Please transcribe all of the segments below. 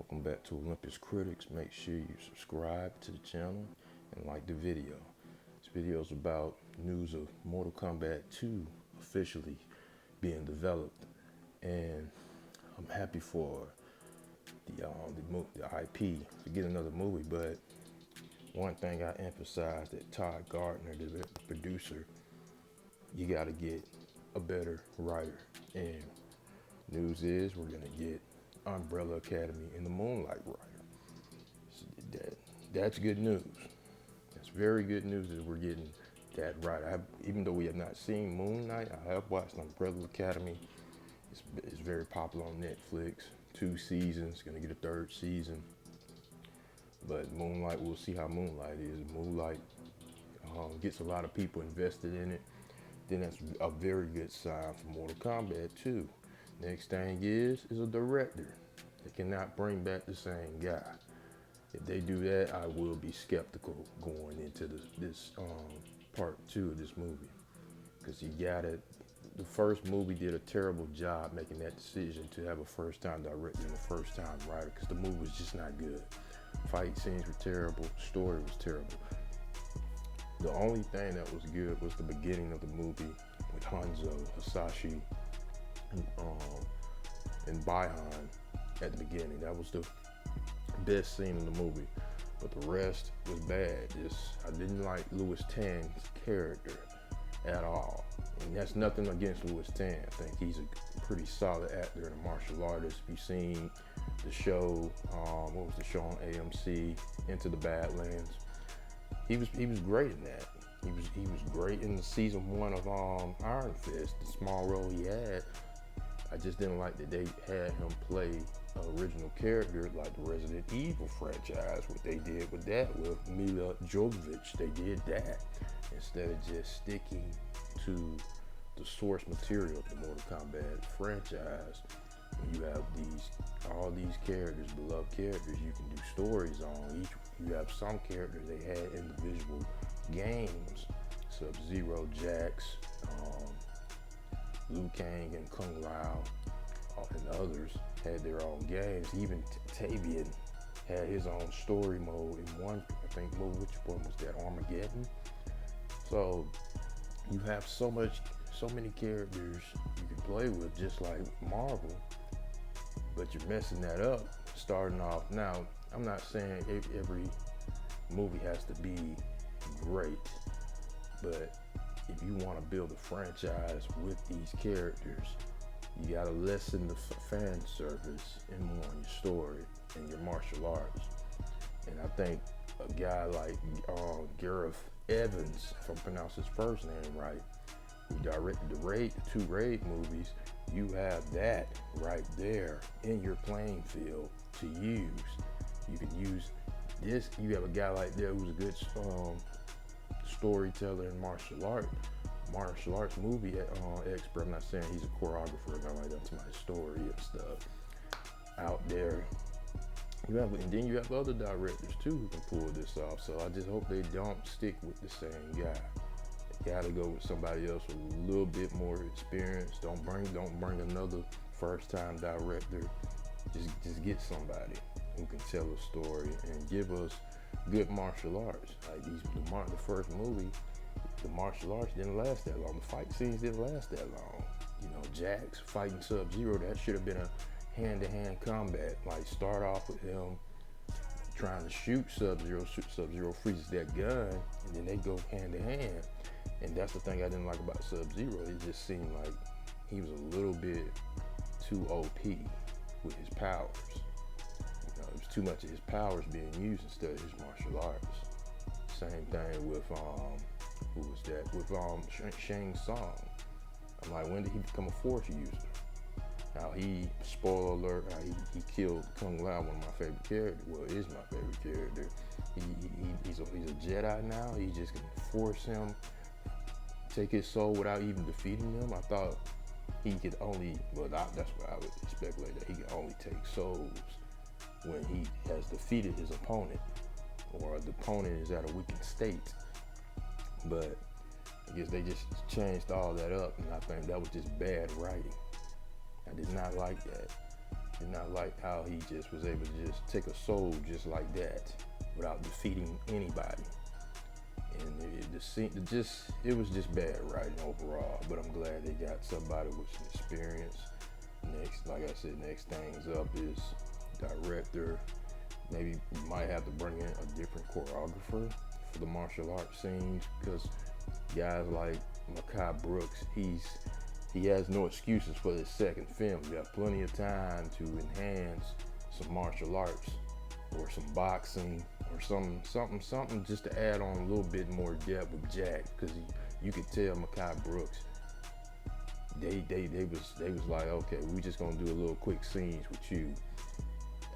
Welcome back to Olympus Critics. Make sure you subscribe to the channel and like the video. This video is about news of Mortal Kombat 2 officially being developed, and I'm happy for the IP to get another movie. But one thing I emphasize that Todd Gardner, the producer, you got to get a better writer. And news is we're gonna get Umbrella Academy and the Moonlight writer. So that's good news. That's very good news that we're getting that right. Even though we have not seen Moon Knight, I have watched Umbrella Academy. It's very popular on Netflix. 2 seasons, gonna get a 3rd season. But Moonlight, we'll see how Moonlight is. Moonlight gets a lot of people invested in it. Then that's a very good sign for Mortal Kombat 2. Next thing is a director. They cannot bring back the same guy. If they do that, I will be skeptical going into this part 2 of this movie, because you got it. The first movie did a terrible job making that decision to have a first-time director and a first-time writer, because the movie was just not good. Fight scenes were terrible. Story was terrible. The only thing that was good was the beginning of the movie with Hanzo, Hasashi, and Baihan at the beginning. That was the best scene in the movie, but the rest was bad. I didn't like Louis Tan's character at all, and that's nothing against Louis Tan. I think he's a pretty solid actor and a martial artist. If you've seen the show, what was the show on AMC, Into the Badlands, he was great in that. He was great in the season 1 of Iron Fist, the small role he had. I just didn't like that they had him play an original character like the Resident Evil franchise. What they did with that with Mila Jovovich, they did that instead of just sticking to the source material of the Mortal Kombat franchise. When you have all these characters, beloved characters, you can do stories on. You have some characters they had individual games. Sub-Zero, Jax, Liu Kang and Kung Lao and others had their own games. Even Tavian had his own story mode in one, I think, which one was that, Armageddon? So you have so many characters you can play with, just like Marvel, but you're messing that up starting off. Now, I'm not saying every movie has to be great, but if you want to build a franchise with these characters, you got to lessen the fan service and more on your story and your martial arts. And I think a guy like Gareth Evans, if I'm pronouncing his first name right, who directed the 2 Raid movies, you have that right there in your playing field to use. You can use this. You have a guy like that who's a good storyteller in martial arts movie expert. I'm not saying he's a choreographer or nothing like that, to my story and stuff out there. And then you have other directors too who can pull this off. So I just hope they don't stick with the same guy. They gotta go with somebody else with a little bit more experience. Don't bring another first-time director. Just get somebody who can tell a story and give us good martial arts. Like the first movie, the martial arts didn't last that long. The fight scenes didn't last that long. You know, Jax fighting Sub-Zero, that should have been a hand-to-hand combat. Like, start off with him trying to shoot Sub-Zero. Sub-Zero freezes that gun, and then they go hand-to-hand. And that's the thing I didn't like about Sub-Zero. It just seemed like he was a little bit too OP with his powers. You know, it was too much of his powers being used instead of his martial arts. Same thing with who was that? With Shang Tsung. I'm like, when did he become a Force user? How he, spoiler alert, how he killed Kung Lao, one of my favorite characters. Well, is my favorite character. He's a Jedi now. He just can force him, take his soul without even defeating him. I thought he could only, that's what I would speculate, that he could only take souls when he has defeated his opponent, or the opponent is at a weakened state. But I guess they just changed all that up, and I think that was just bad writing. I did not like that. Did not like how he just was able to just take a soul just like that without defeating anybody. And it was just bad writing overall. But I'm glad they got somebody with some experience. Next, like I said, next things up is director. Maybe you might have to bring in a different choreographer for the martial arts scenes, because guys like Mekhi Brooks, he has no excuses for this second film. You have plenty of time to enhance some martial arts or some boxing or something just to add on a little bit more depth with Jack, because you could tell Mekhi Brooks, they was like, okay, we just gonna do a little quick scenes with you.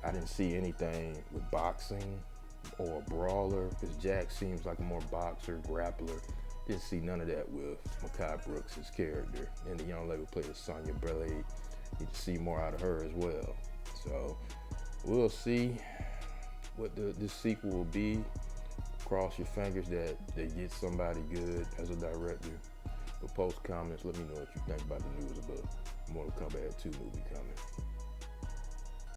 I didn't see anything with boxing or a brawler, because Jack seems like a more boxer, grappler. Didn't see none of that with Mekhi Brooks' character. And the young lady who played Sonya Blade, need to see more out of her as well. So we'll see what this sequel will be. Cross your fingers that they get somebody good as a director. But post comments, let me know what you think about the news of the Mortal Kombat 2 movie coming.